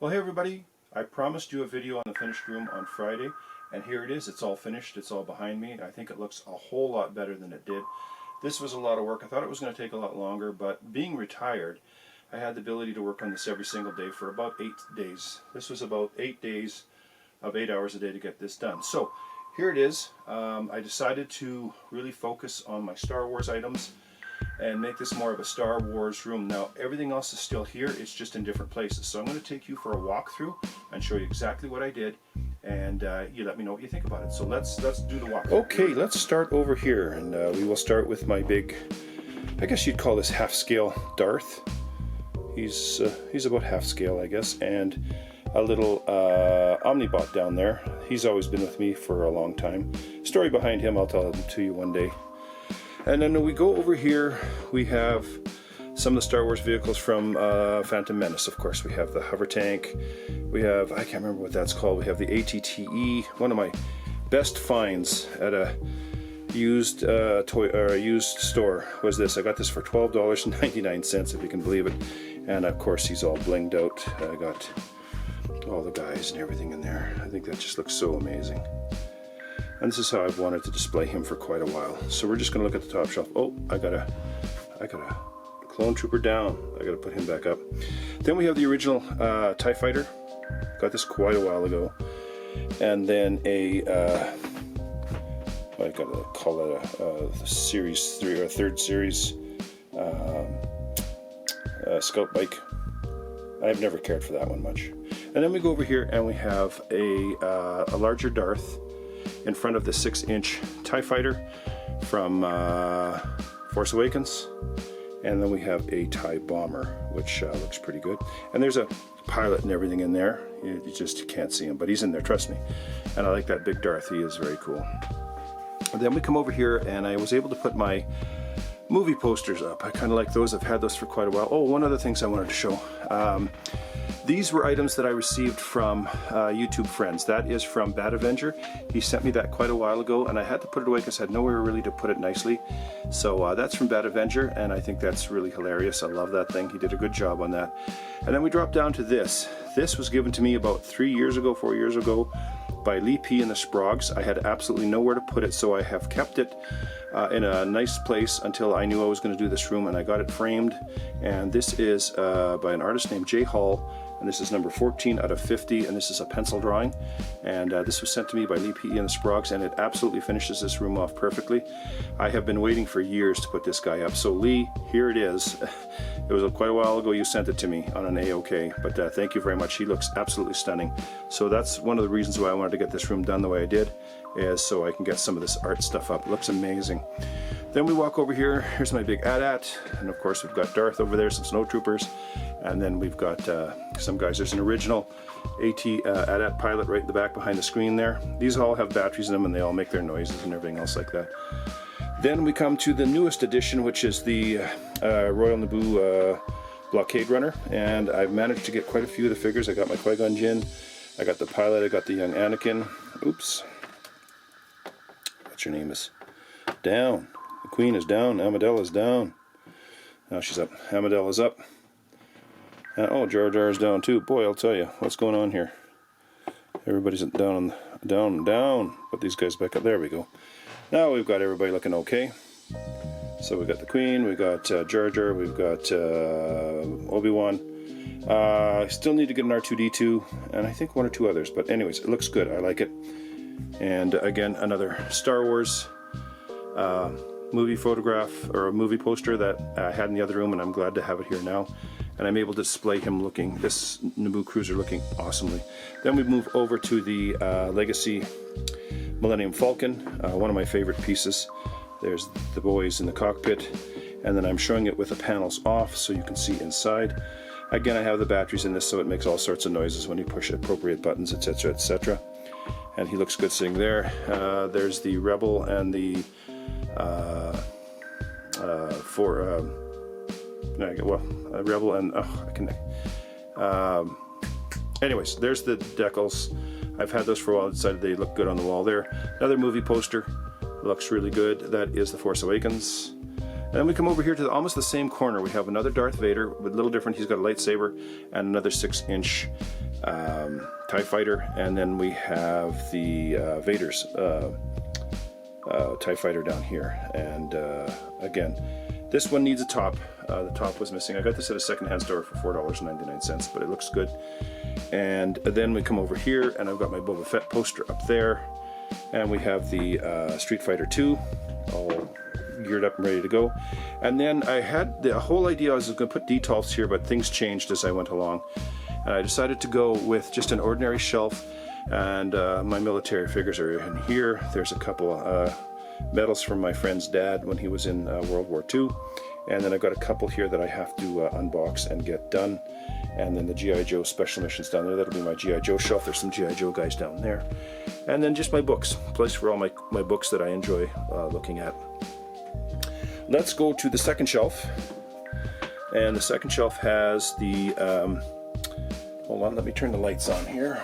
Well, hey everybody, I promised you a video on the finished room on Friday, and here it is. It's all finished, it's all behind me. I think it looks a whole lot better than it did. This was a lot of work. I thought it was going to take a lot longer, but being retired, I had the ability to work on this every single day for about 8 days. This was about 8 days of 8 hours a day to get this done. So here it is. I decided to really focus on my Star Wars items and make this more of a Star Wars room. Now everything else is still here, it's just in different places. So I'm going to take you for a walkthrough and show you exactly what I did, and you let me know what you think about it. So let's do the walkthrough. Okay, let's start over here, and we will start with my big, I guess you'd call this half scale Darth. He's about half scale, I guess, and a little Omnibot down there. He's always been with me for a long time. Story behind him, I'll tell it to you one day. And then when we go over here, we have some of the Star Wars vehicles from Phantom Menace. Of course, we have the hover tank. We have, I can't remember what that's called. We have the ATTE. One of my best finds at a used used store was this. I got this for $12.99, if you can believe it. And of course, he's all blinged out. I got all the guys and everything in there. I think that just looks so amazing. And this is how I've wanted to display him for quite a while. So we're just going to look at the top shelf. Oh, I got a clone trooper down. I got to put him back up. Then we have the original TIE Fighter. Got this quite a while ago. And then a I gotta call it a series 3 or third series scout bike. I've never cared for that one much. And then we go over here and we have a larger Darth in front of the 6-inch TIE Fighter from Force Awakens. And then we have a TIE Bomber, which looks pretty good. And there's a pilot and everything in there. You just can't see him, but he's in there, trust me. And I like that big Darth, he is very cool. And then we come over here and I was able to put my movie posters up. I kind of like those, I've had those for quite a while. Oh, one other thing I wanted to show. These were items that I received from YouTube friends. That is from Bad Avenger. He sent me that quite a while ago, and I had to put it away because I had nowhere really to put it nicely. So that's from Bad Avenger, and I think that's really hilarious. I love that thing. He did a good job on that. And then we drop down to this. This was given to me about 4 years ago by Lee P. and the Sprogs. I had absolutely nowhere to put it, so I have kept it in a nice place until I knew I was going to do this room, and I got it framed. And this is by an artist named Jay Hall. And this is number 14 out of 50, and this is a pencil drawing. And this was sent to me by Lee P. and the Sprogs, and it absolutely finishes this room off perfectly. I have been waiting for years to put this guy up. So Lee, here it is. It was quite a while ago you sent it to me on an A-OK, but thank you very much. He looks absolutely stunning. So that's one of the reasons why I wanted to get this room done the way I did, is so I can get some of this art stuff up. It looks amazing. Then we walk over here. Here's my big AT-AT, and of course we've got Darth over there, some snowtroopers, and then we've got some guys. There's an original AT-AT pilot right in the back behind the screen there. These all have batteries in them, and they all make their noises and everything else like that. Then we come to the newest edition, which is the Royal Naboo Blockade Runner, and I've managed to get quite a few of the figures. I got my Qui-Gon Jinn, I got the pilot, I got the young Anakin. Oops. What's your name is? Down. The Queen is down. Amidala's down. Now she's up. Amidala's up. Oh, Jar Jar is down too. Boy, I'll tell you, what's going on here? Everybody's down. Put these guys back up. There we go. Now we've got everybody looking okay. So we've got the Queen, we've got Jar Jar, we've got Obi-Wan. I still need to get an R2-D2, and I think one or two others. But anyways, it looks good. I like it. And again, another Star Wars movie photograph, or a movie poster that I had in the other room, and I'm glad to have it here now. And I'm able to display him looking, this Naboo cruiser looking awesomely. Then we move over to the Legacy Millennium Falcon, one of my favorite pieces. There's the boys in the cockpit, and then I'm showing it with the panels off so you can see inside. Again, I have the batteries in this, so it makes all sorts of noises when you push appropriate buttons, etc., etc. And he looks good sitting there. There's the Rebel and the Rebel and anyways, there's the decals. I've had those for a while. I decided they look good on the wall there. Another movie poster, looks really good. That is The Force Awakens. And then we come over here to almost the same corner. We have another Darth Vader, but a little different. He's got a lightsaber and another 6-inch TIE fighter. And then we have the Vader's TIE fighter down here. And again, this one needs a top. The top was missing. I got this at a secondhand store for $4.99, but it looks good. And then we come over here, and I've got my Boba Fett poster up there. And we have the Street Fighter 2 all geared up and ready to go. And then I had the whole idea I was going to put detolfs here, but things changed as I went along. And I decided to go with just an ordinary shelf, and my military figures are in here. There's a couple medals from my friend's dad when he was in World War II. And then I've got a couple here that I have to unbox and get done. And then the G.I. Joe Special Missions down there. That'll be my G.I. Joe shelf. There's some G.I. Joe guys down there. And then just my books. Place for all my books that I enjoy looking at. Let's go to the second shelf. And the second shelf has the... hold on, let me turn the lights on here.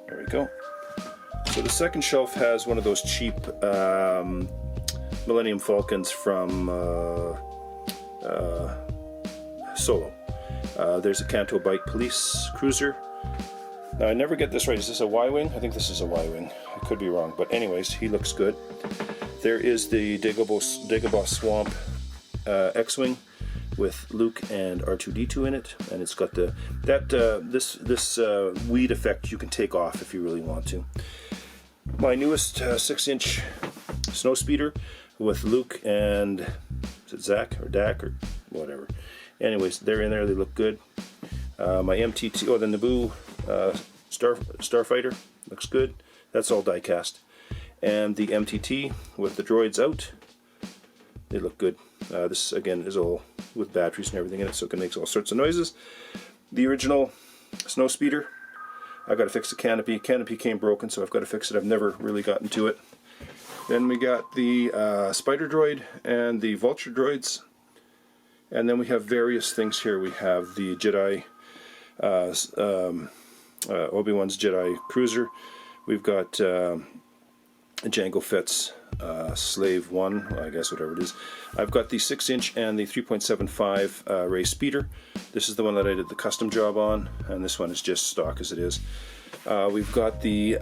There we go. So the second shelf has one of those cheap Millennium Falcons from Solo. There's a Canto Bight Police Cruiser. Now I never get this right. Is this a Y-Wing? I think this is a Y-Wing. I could be wrong, but anyways, he looks good. There is the Dagobah Swamp X-Wing with Luke and R2-D2 in it, and it's got this weed effect you can take off if you really want to. My newest 6-inch Snowspeeder with Luke and is it Zach or Dak or whatever. Anyways, they're in there. They look good. My MTT, the Naboo Starfighter looks good. That's all die-cast. And the MTT with the droids out. They look good. This again is all with batteries and everything in it, so it can make all sorts of noises. The original Snowspeeder. I've got to fix the canopy. Canopy came broken, so I've got to fix it. I've never really gotten to it. Then we got the Spider Droid and the Vulture Droids. And then we have various things here. We have the Jedi, Obi-Wan's Jedi Cruiser. We've got Jango Fett's Slave 1, I guess, whatever it is. I've got the 6-inch and the 3.75 Ray Speeder. This is the one that I did the custom job on, and this one is just stock as it is. We've got the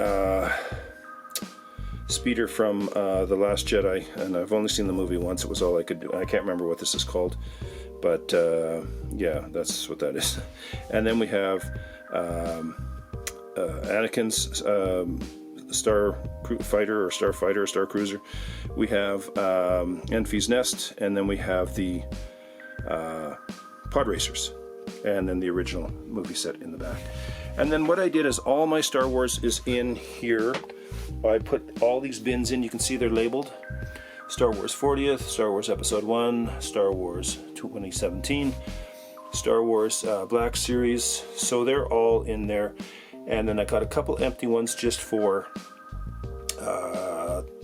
Speeder from The Last Jedi, and I've only seen the movie once. It was all I could do. I can't remember what this is called, but yeah, that's what that is. And then we have Anakin's Star Fighter or Starfighter or Star Cruiser. We have Enfys Nest, and then we have the Pod Racers, and then the original movie set in the back. And then what I did is all my Star Wars is in here. I put all these bins in. You can see they're labeled. Star Wars 40th, Star Wars Episode 1, Star Wars 2017, Star Wars Black Series. So they're all in there. And then I got a couple empty ones just for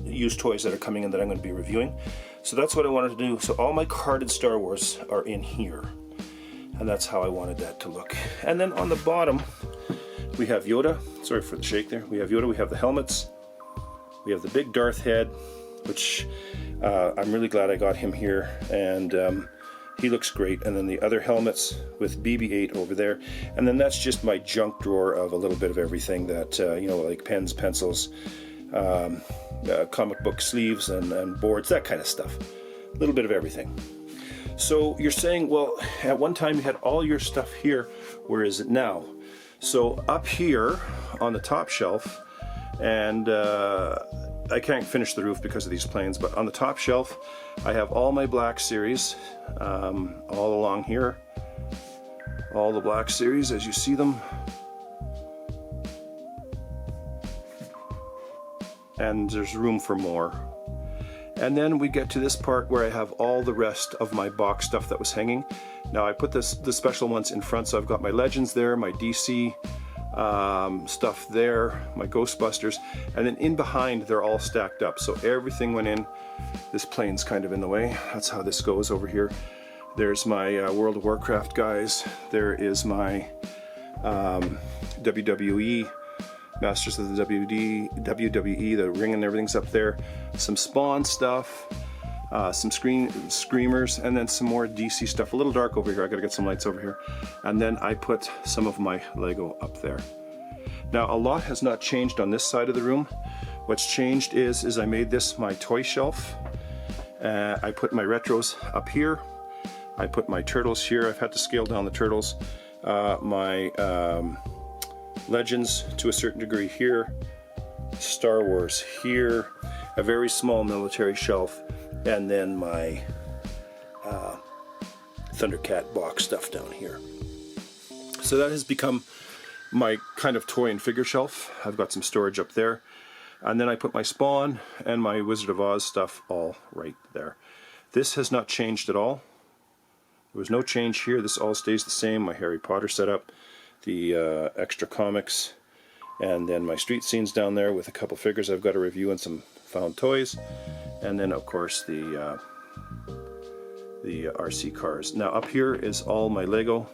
used toys that are coming in that I'm going to be reviewing. So that's what I wanted to do. So all my carded Star Wars are in here. And that's how I wanted that to look. And then on the bottom, we have Yoda. Sorry for the shake there. We have Yoda. We have the helmets. We have the big Darth head, which I'm really glad I got him here. And he looks great. And then the other helmets with BB-8 over there. And then that's just my junk drawer of a little bit of everything that, you know, like pens, pencils, comic book sleeves and boards, that kind of stuff. A little bit of everything. So you're saying, well, at one time you had all your stuff here. Where is it now? So up here on the top shelf, and I can't finish the roof because of these planes, but on the top shelf I have all my Black Series all along here. All the Black Series as you see them. And there's room for more. And then we get to this part where I have all the rest of my box stuff that was hanging. Now I put the special ones in front, so I've got my Legends there, my DC stuff there, my Ghostbusters, and then in behind they're all stacked up. So everything went in. This plane's kind of in the way. That's how this goes over here. There's my World of Warcraft guys. There is my WWE Masters of the WWE, the ring and everything's up there. Some Spawn stuff, some Screamers, and then some more DC stuff. A little dark over here, I gotta get some lights over here. And then I put some of my Lego up there. Now a lot has not changed on this side of the room. What's changed is I made this my toy shelf. I put my retros up here. I put my turtles here. I've had to scale down the turtles. My Legends to a certain degree here. Star Wars here. A very small military shelf. And then my Thundercat box stuff down here. So that has become my kind of toy and figure shelf. I've got some storage up there. And then I put my Spawn and my Wizard of Oz stuff all right there. This has not changed at all. There was no change here. This all stays the same. My Harry Potter setup, the extra comics, and then my street scenes down there with a couple figures I've got to review and some found toys. And then of course the RC cars. Now up here is all my Lego.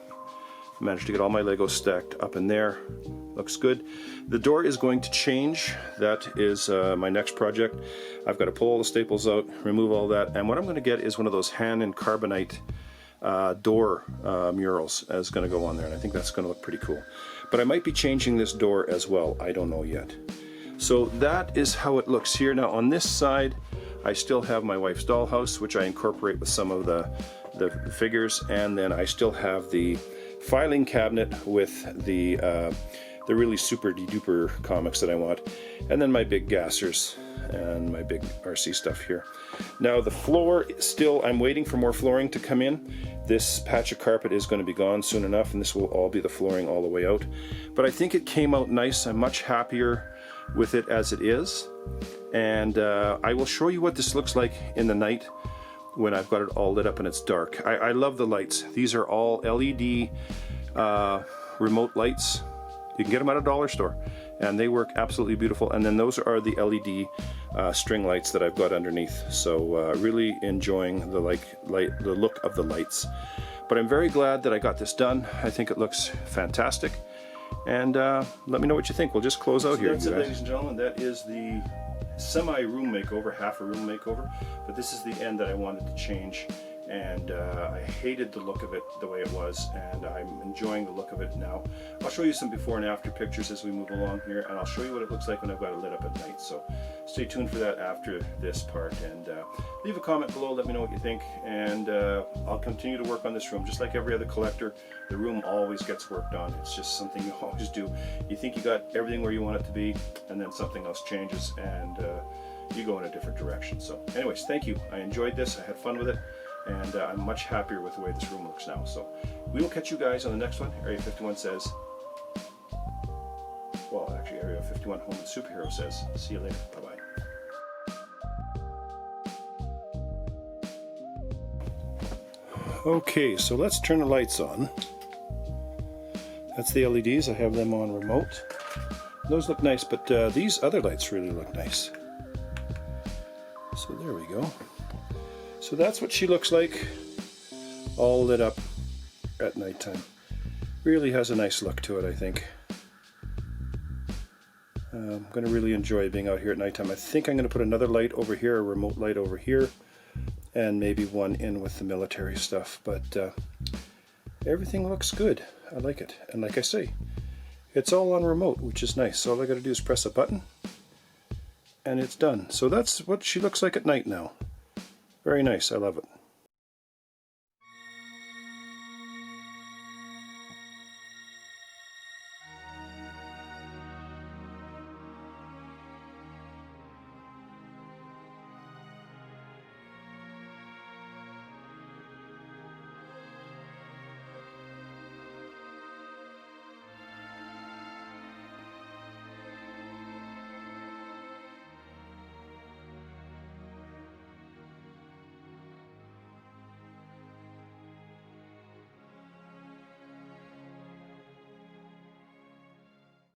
Managed to get all my Legos stacked up in there. Looks good. The door is going to change. That is my next project. I've got to pull all the staples out, remove all that, and what I'm going to get is one of those hand and carbonite door murals as going to go on there, and I think that's going to look pretty cool. But I might be changing this door as well. I don't know yet. So that is how it looks here. Now on this side, I still have my wife's dollhouse, which I incorporate with some of the figures, and then I still have the filing cabinet with the really super duper comics that I want, and then my big gassers and my big RC stuff here. Now the floor, still I'm waiting for more flooring to come in. This patch of carpet is going to be gone soon enough, and this will all be the flooring all the way out. But I think it came out nice. I'm much happier with it as it is, and I will show you what this looks like in the night when I've got it all lit up and it's dark. I love the lights. These are all LED remote lights. You can get them at a dollar store, and they work absolutely beautiful. And then those are the LED string lights that I've got underneath. So really enjoying the look of the lights. But I'm very glad that I got this done. I think it looks fantastic. And let me know what you think. We'll just close out here. That's it, ladies and gentlemen. That is the semi-room makeover, half a room makeover, but this is the end that I wanted to change, and I hated the look of it the way it was, and I'm enjoying the look of it now. I'll show you some before and after pictures as we move along here, and I'll show you what it looks like when I've got it lit up at night. So stay tuned for that after this part, and leave a comment below, let me know what you think, and I'll continue to work on this room. Just like every other collector, the room always gets worked on. It's just something you always do. You think you got everything where you want it to be, and then something else changes, and you go in a different direction. So anyways, thank you. I enjoyed this. I had fun with it, and I'm much happier with the way this room looks now. So we will catch you guys on the next one. Area 51 says, well, actually Area 51 Home and Superhero says, see you later. Bye-bye. Okay, so let's turn the lights on. That's the LEDs. I have them on remote. Those look nice, but these other lights really look nice. So there we go. So that's what she looks like, all lit up at nighttime. Really has a nice look to it, I think. I'm going to really enjoy being out here at nighttime. I think I'm going to put another light over here, a remote light over here, and maybe one in with the military stuff. But everything looks good. I like it. And like I say, it's all on remote, which is nice. So all I got to do is press a button, and it's done. So that's what she looks like at night now. Very nice. I love it.